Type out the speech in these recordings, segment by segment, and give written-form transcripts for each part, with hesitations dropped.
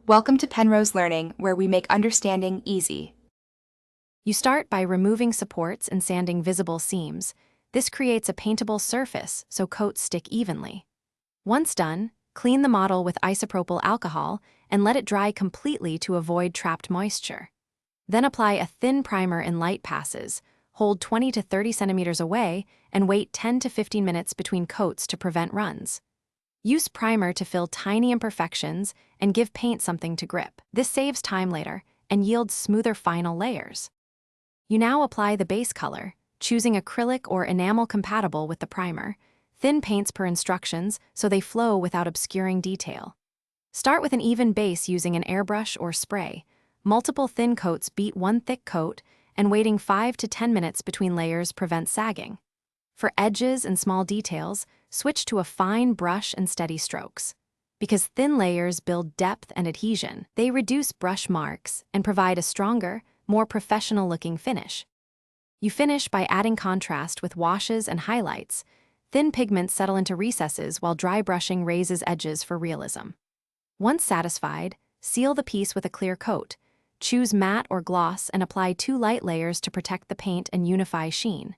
Welcome to Penrose Learning, where we make understanding easy. You start by removing supports and sanding visible seams. This creates a paintable surface so coats stick evenly. Once done, clean the model with isopropyl alcohol and let it dry completely to avoid trapped moisture. Then apply a thin primer in light passes, hold 20 to 30 centimeters away, and wait 10 to 15 minutes between coats to prevent runs. Use primer to fill tiny imperfections and give paint something to grip. This saves time later and yields smoother final layers. You now apply the base color, choosing acrylic or enamel compatible with the primer. Thin paints per instructions so they flow without obscuring detail. Start with an even base using an airbrush or spray. Multiple thin coats beat one thick coat, and waiting 5 to 10 minutes between layers prevents sagging. For edges and small details, switch to a fine brush and steady strokes. Because thin layers build depth and adhesion, they reduce brush marks and provide a stronger, more professional-looking finish. You finish by adding contrast with washes and highlights. Thin pigments settle into recesses while dry brushing raises edges for realism. Once satisfied, seal the piece with a clear coat. Choose matte or gloss and apply 2 light layers to protect the paint and unify sheen.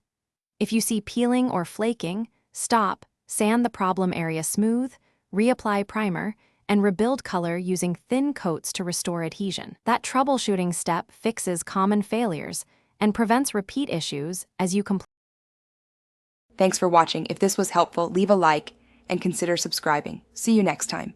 If you see peeling or flaking, stop, sand the problem area smooth, reapply primer, and rebuild color using thin coats to restore adhesion. That troubleshooting step fixes common failures and prevents repeat issues as you complete. Thanks for watching. If this was helpful, leave a like and consider subscribing. See you next time.